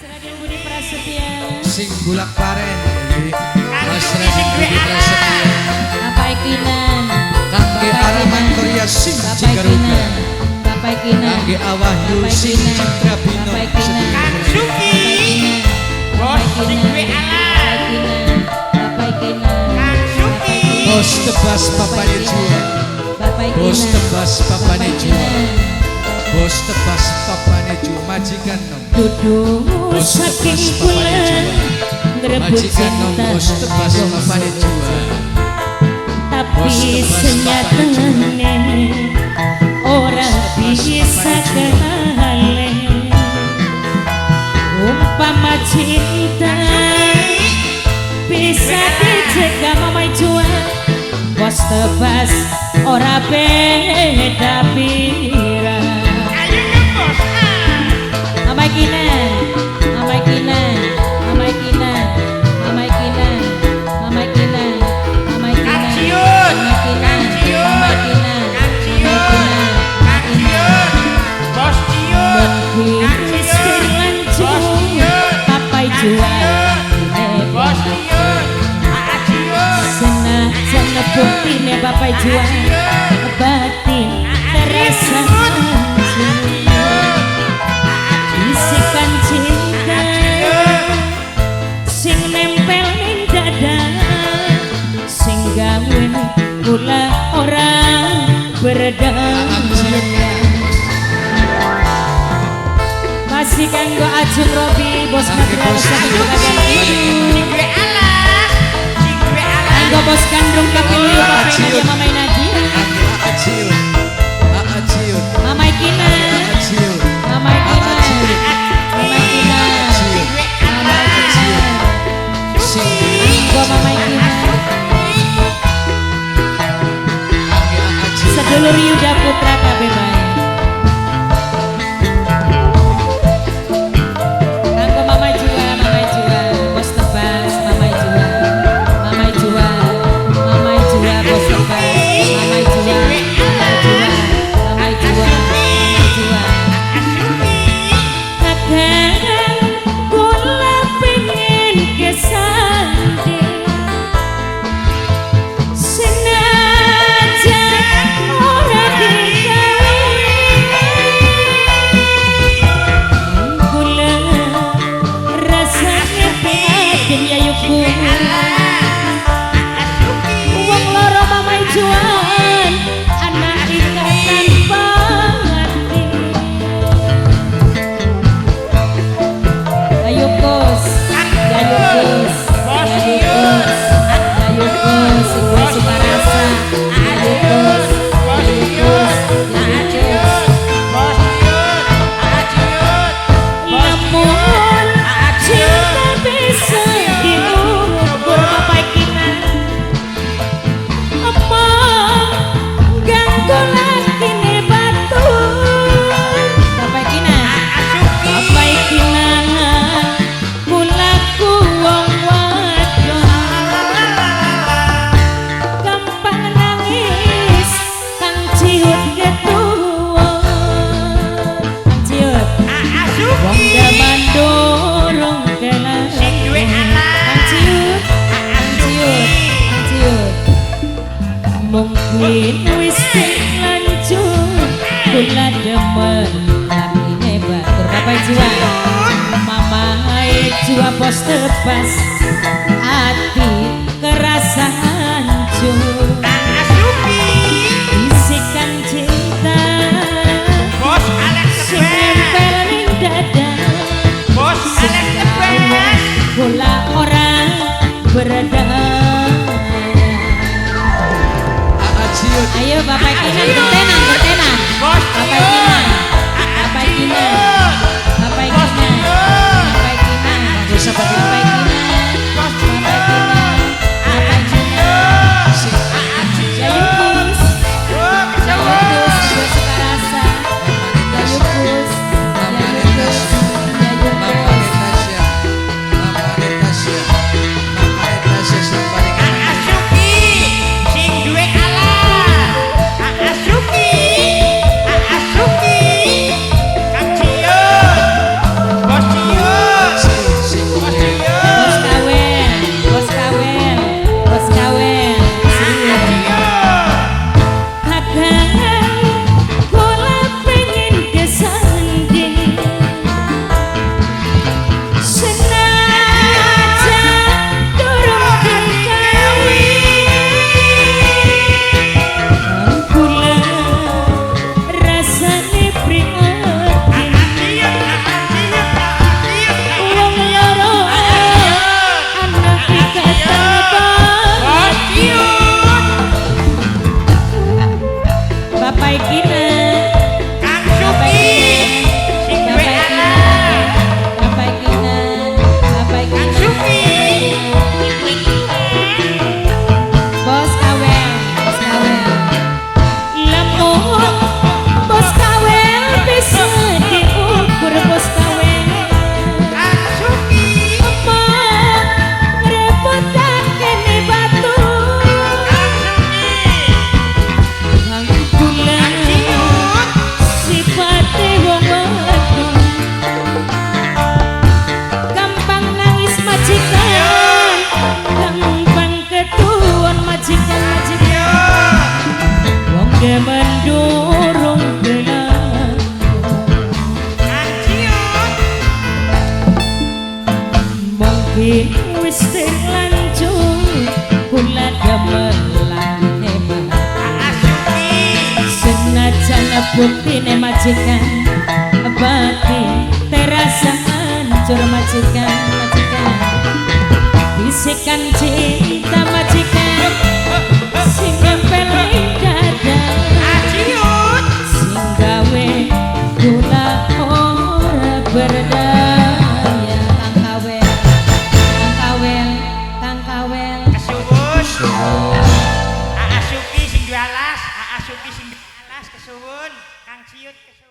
Mas Raden Budi Prasetya. Sing bulak paren Mas Raden Budi Prasetya. Bapak Ikinan. Kangge Araman Korea sing Cigaruga. Bapak Ikinan. Kangge Awahyu sing Citra Bino. Bapak Ikinan. Kang Suki. Bos sing duwe alat. Bapak Ikinan. Kang Suki. Bos tebas papane jual. Bapak Ikinan. Bos tebas papane jual. Bos tebas papane jual. Majikan nom. Duduk saking bulan ngerebut Majikan nom cinta. bos tebas papane jual. Tapi senyatanya orang bisa kalah. Umpama cinta bisa dicegah mamai jual. Bos tebas ora beda pira. Ayo ngebos. Mamai kinan, mamai kinan, mamai kinan, mamai kinan, mamai kinan, mamai kinan, Kaciun. mamai kinan, mamai kinan, Kaciun. Kaciun. Bos ciun. Miskin lancung, papai jual, Bos ciun. Ciun. senajan nebutine papai jual, batin terasa hancur. Bisikan cinta sing nempel ning dada, sing gawe kula ora berdaya. Masih kanggo Ajeng Robi bos material saking bagian itu. Duwe alat. Sing duwe alat. Kanggo bos kandung kapilih Bapak Nadia Mamai Nadia, Aciun. Aciun. Mamai Kina, Aciun. Mamai Kina, Mamai Kina, Mamai Kina, kanggo Mamai Kina. Sedulur Yuda Putra kabeh bae. Kanggo Mamai Jua, bos tebas, Mamai Jua, Mamai Jua, Mamai Jua, bos tebas, Mamai Jua, Mamai Jua, Mamai Jua, Mamai Jua. Kadang kula pengen kesanding, senajan ora dikawin. Kula rasane pengen yayuku, wong loro mamai juan, anak ikatan pangati. Ayo kos, ayo kos, ayo kos, ayo kos, gue suka rasa. Ayo kos, ayo kos, ayo kos. Namun cinta bisa diukur Bapak Kina. Apa ganggu lagi nih batu Bapak Kina. Bapak Kina kulaku wong wadon, gampang nangis kang ciut ketua. Kang ciut wong zaman dorong kelas. Kang ciut, Kang ciut, Kang ciut. Mungkin wis lanjut kula demen lakine batur Bapak Jua, Mamai Jua bos tebas, hati kerasa hancur. Bisikan cinta sing nempel ning dada, kula orang berdaya. Aciun. Ayo Bapak Kinan bertenan, bertenan. Bapak Kinan, Bapak Kinan, Bapak Kinan, Bapak Kinan, Dosa Bapak Bapak Kinan, Bapak Kinan, Bapak Kinan. Jayukus, Jayukus, gue suka rasa. Jayukus, Jayukus, Mama Jayukus. Natasha. Mama Natasha. Mama Natasha sampai Sing duwe alat. Asuki. Tapi wis terlanjur kula demelan hebat senajan buktine majikan bati terasa hancur majikan bisikan cinta majikan sing nempel ing dada sing gawe kula ora berdaya Kang Kawel kesuwun Aa Suki sing jualas kesuwun Kang Ciut kesuwun